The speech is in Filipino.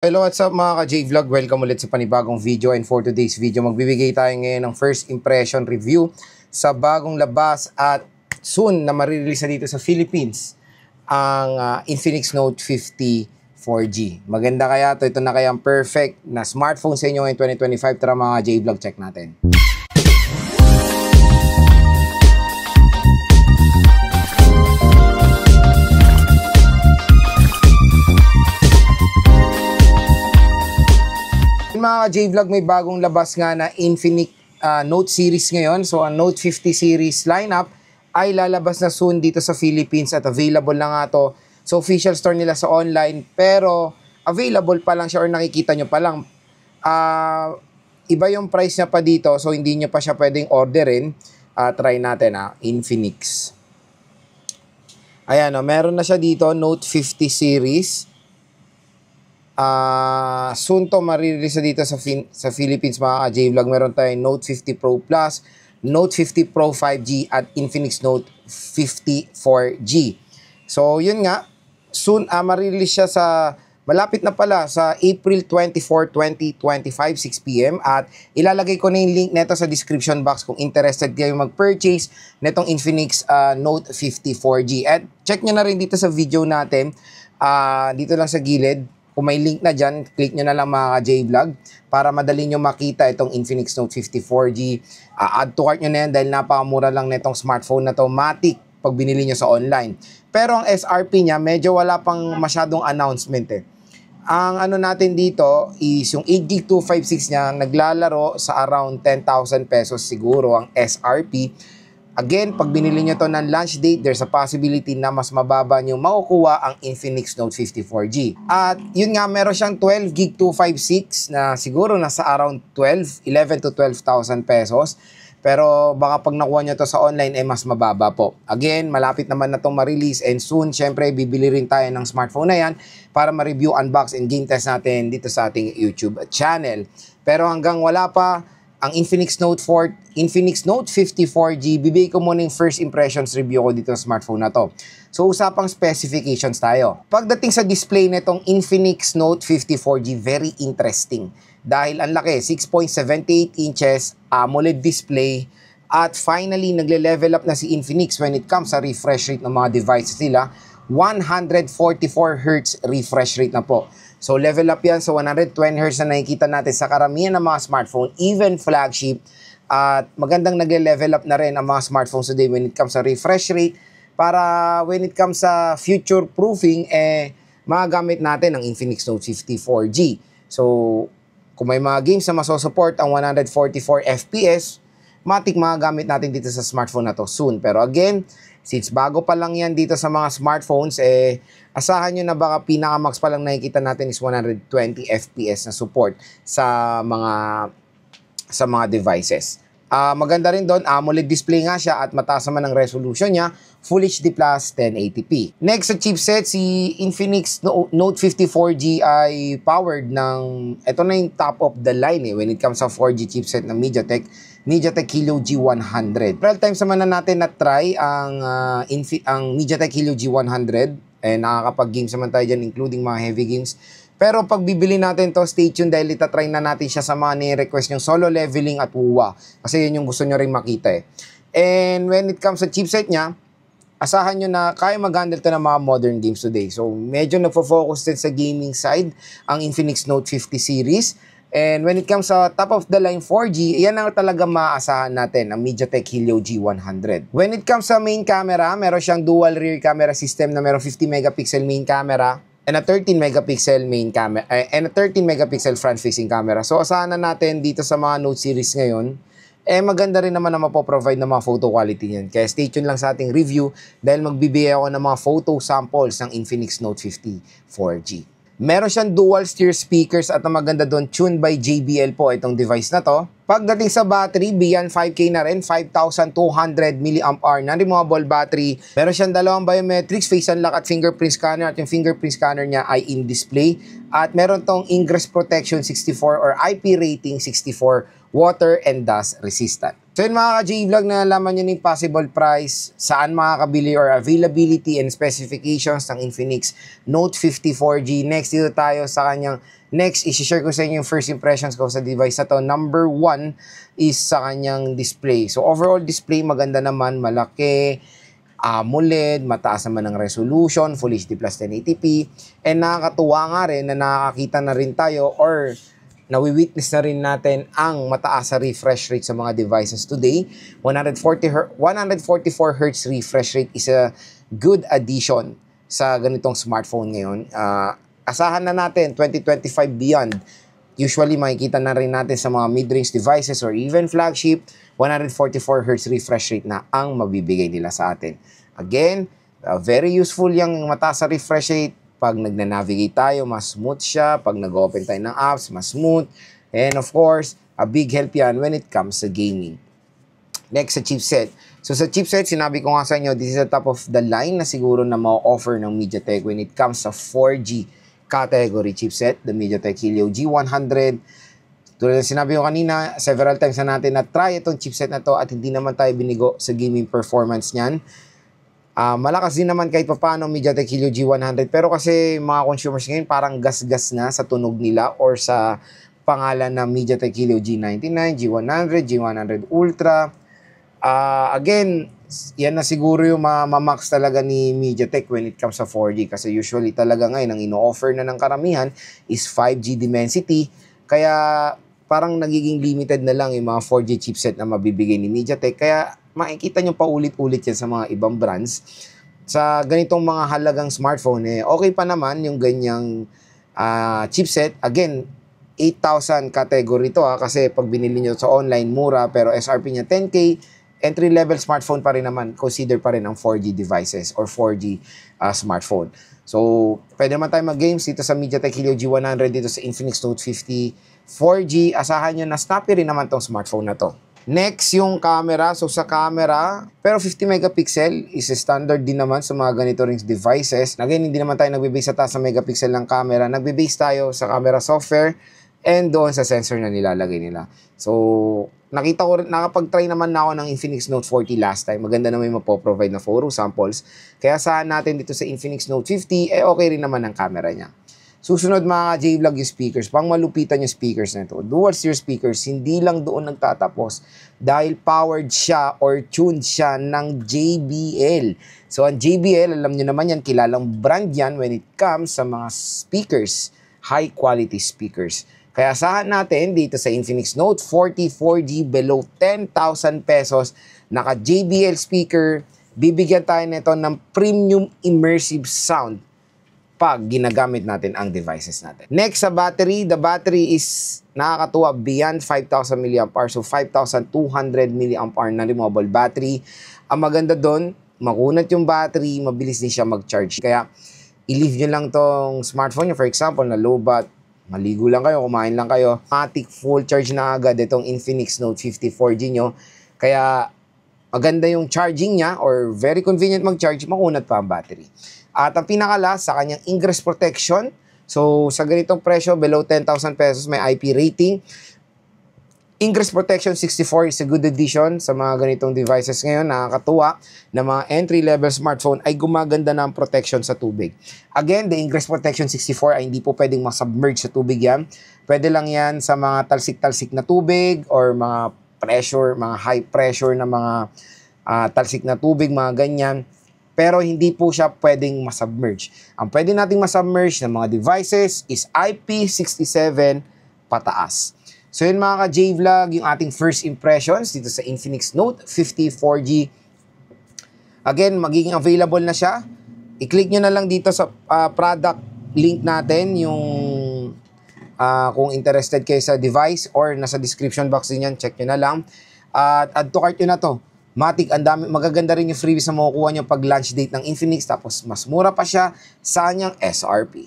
Hello, what's up mga ka-J-Vlog? Welcome ulit sa panibagong video, and for today's video, magbibigay tayo ngayon ng first impression review sa bagong labas at soon na marirelease na dito sa Philippines, ang Infinix Note 50 4G. Maganda kaya to? Ito na kaya ang perfect na smartphone sa inyo ngayong 2025? Tara mga J-Vlog, check natin. Mga J-Vlog, may bagong labas nga na Infinix Note series ngayon. So, ang Note 50 series lineup ay lalabas na soon dito sa Philippines at available na nga to sa official store nila sa online. Pero, available pa lang siya or nakikita nyo pa lang. Iba yung price niya pa dito, so hindi nyo pa siya pwedeng orderin. Try natin, Infinix. Ayan, meron na siya dito, Note 50 series. Soon to marirelease dito sa Philippines mga J-Vlog. Meron tayong Note 50 Pro Plus, Note 50 Pro 5G at Infinix Note 50 4G. So yun nga, soon marirelease siya malapit na pala sa April 24, 2025, 6 PM, at ilalagay ko na yung link neto sa description box kung interested kayo mag-purchase netong Infinix Note 50 4G. At check nyo na rin dito sa video natin, dito lang sa gilid. Kung may link na dyan, click nyo na lang mga J-Vlog para madali nyo makita itong Infinix Note 50 4G. Add to cart nyo na yan dahil napakamura lang netong smartphone na to. Matic pag binili nyo sa online. Pero ang SRP niya, medyo wala pang masyadong announcement Ang ano natin dito is yung 8GB 256 niya, naglalaro sa around 10,000 pesos siguro ang SRP. Again, pag binili nyo to ng launch date, there's a possibility na mas mababa nyo makukuha ang Infinix Note 50 4G. At yun nga, meron siyang 12GB 256 na siguro nasa around 11 to 12,000 pesos. Pero baka pag nakuha nyo to sa online ay mas mababa po. Again, malapit naman na itong ma-release, and soon, syempre, bibili rin tayo ng smartphone na yan para ma-review, unbox, and game test natin dito sa ating YouTube channel. Pero hanggang wala pa ang Infinix Note 50 4G, bibigay ko muna yung first impressions review ko dito sa smartphone na to. So, usapang specifications tayo. Pagdating sa display nitong Infinix Note 50 4G, very interesting. Dahil ang laki, 6.78 inches, AMOLED display, at finally, nagle-level up na si Infinix when it comes sa refresh rate ng mga devices nila. 144Hz refresh rate na po. So, level up yan sa 120Hz na nakikita natin sa karamihan ng mga smartphone, even flagship. At magandang nagle-level up na rin ang mga smartphones today when it comes sa refresh rate, para when it comes sa future proofing, magagamit natin ang Infinix Note 50 4G. So, kung may mga games na masosupport ang 144 FPS, matik magagamit natin dito sa smartphone na to soon. Pero again, since bago pa lang yan dito sa mga smartphones, asahan nyo na baka pinaka-max pa lang nakikita natin is 120 FPS na support sa mga devices. Maganda rin doon, AMOLED display nga siya at mataas naman ang resolution niya, Full HD Plus 1080p. Next sa chipset, si Infinix Note 50 4G ay powered ng, ito na yung top of the line when it comes sa 4G chipset ng MediaTek Helio G100. Real time naman na natin na-try ang MediaTek Helio G100, nakakapag-games naman tayo dyan, including mga heavy games. Pero pag bibili natin to, stay tuned dahil itatry na natin siya sa mga ni-request yung solo leveling at WUWA. Kasi yun yung gusto nyo rin makita And when it comes sa chipset niya, asahan nyo na kaya mag-handle to ng mga modern games today. So medyo nagfo-focus din sa gaming side ang Infinix Note 50 series. And when it comes sa top of the line 4G, yan ang talaga maaasahan natin, ang MediaTek Helio G100. When it comes sa main camera, meron siyang dual rear camera system na meron 50 megapixel main camera and a 13 megapixel main camera and a 13 megapixel front-facing camera. So asahan na natin dito sa mga Note series ngayon, maganda rin naman na mapoprovide ng mga photo quality niyan. Kaya stay tuned lang sa ating review dahil magbibigay ako ng mga photo samples ng Infinix Note 50 4G. Meron siyang dual steer speakers at ang maganda doon, tuned by JBL po itong device na to. Pagdating sa battery, beyond 5K na rin, 5,200 mAh na removable battery. Meron siyang dalawang biometrics, face unlock at fingerprint scanner, at yung fingerprint scanner niya ay in-display. At meron tong ingress protection 64 or IP rating 64, water and dust resistant. So yun mga ka-J-Vlog, na nalaman nyo yung possible price, saan makakabili or availability and specifications ng Infinix Note 50 4G. Next dito tayo sa kanyang Next, i-share ko sa inyo yung first impressions ko sa device na to. Number 1 is sa kanyang display. So, overall display, maganda naman, malaki, AMOLED, mataas naman ang resolution, Full HD plus 1080p, and nakakatuwa nga rin na nakakita na rin tayo or nawi-witness na rin natin ang mataas sa refresh rate sa mga devices today. 144Hz refresh rate is a good addition sa ganitong smartphone ngayon. Asahan na natin 2025 beyond. Usually makikita na rin natin sa mga mid-range devices or even flagship, 144Hz refresh rate na ang mabibigay nila sa atin. Again, very useful yung mataas sa refresh rate. Pag nagna-navigate tayo, mas smooth siya. Pag nag-open tayo ng apps, mas smooth. And of course, a big help yan when it comes to gaming. Next, sa chipset. So sa chipset, sinabi ko nga sa inyo, this is the top of the line na siguro na ma-offer ng MediaTek when it comes sa 4G category chipset, the MediaTek Helio G100. Tulad ng sinabi ko kanina, several times na natin na-try itong chipset na to at hindi naman tayo binigo sa gaming performance niyan. Malakas din naman kahit paano MediaTek Helio G100, pero kasi mga consumers ngayon parang gas-gas na sa tunog nila or sa pangalan na MediaTek Helio G99, G100, G100 Ultra. Again, yan na siguro yung mamax talaga ni MediaTek when it comes sa 4G kasi usually talaga ngayon ang ino-offer na ng karamihan is 5G Dimensity, kaya parang nagiging limited na lang yung mga 4G chipset na mabibigay ni MediaTek, kaya makikita nyo paulit-ulit yan sa mga ibang brands. Sa ganitong mga halagang smartphone, okay pa naman yung ganyang chipset. Again, 8,000 category to kasi pag binili nyo sa online, mura, pero SRP niya 10K, entry-level smartphone pa rin naman, consider pa rin ang 4G devices or 4G smartphone. So, pwede naman tayo mag-games dito sa MediaTek Helio G100, dito sa Infinix Note 50 4G. Asahan nyo na snappy rin naman tong smartphone na to. Next, yung camera. So, sa camera, pero 50 megapixel is standard din naman sa mga ganito ring devices. Again, hindi naman tayo nagbe-base sa taas sa megapixel ng camera. Nagbe-base tayo sa camera software and doon sa sensor na nilalagay nila. So, nakita ko rin, nakapag-try naman na ako ng Infinix Note 40 last time. Maganda naman yung mapoprovide na photo samples. Kaya saan natin dito sa Infinix Note 50, okay rin naman ang camera niya. Susunod mga J-Vlog yung speakers. Pang malupitan yung speakers na ito. Dual steer speakers, hindi lang doon nagtatapos. Dahil powered siya or tuned siya ng JBL. So ang JBL, alam nyo naman yan, kilalang brand yan when it comes sa mga speakers. High quality speakers. Kaya asahan natin dito sa Infinix Note 40 4G below 10,000 pesos. Naka JBL speaker. Bibigyan tayo nito ng premium immersive sound pag ginagamit natin ang devices natin. Next, sa battery. The battery is nakakatuwa beyond 5,000 mAh. So, 5,200 mAh na removable battery. Ang maganda doon, makunat yung battery, mabilis din siya mag-charge. Kaya, i-leave nyo lang tong smartphone nyo. For example, na low bat, maligo lang kayo, kumain lang kayo. Automatic full charge na agad itong Infinix Note 50 4G nyo. Kaya, maganda yung charging niya or very convenient mag-charge, makunat pa ang battery. At ang pinaka-last sa kanyang ingress protection. So, sa ganitong presyo, below 10,000 pesos, may IP rating. Ingress protection 64 is a good addition sa mga ganitong devices ngayon. Nakakatuwa na mga entry-level smartphone ay gumaganda na ang protection sa tubig. Again, the ingress protection 64 ay hindi po pwedeng masubmerge sa tubig yan. Pwede lang yan sa mga talsik-talsik na tubig or mga pressure, mga high pressure na mga talsik na tubig, mga ganyan. Pero hindi po siya pwedeng masubmerge. Ang pwede nating masubmerge ng mga devices is IP67 pataas. So yun mga ka-J-Vlog, yung ating first impressions dito sa Infinix Note 50 4G. Again, magiging available na siya. I-click nyo na lang dito sa product link natin, yung kung interested kayo sa device or nasa description box din yan, check nyo na lang. At add to cart nyo na to. Matik, ang dami, magaganda rin yung freebies na makukuha nyo pag launch date ng Infinix, tapos mas mura pa siya sa kanyang SRP.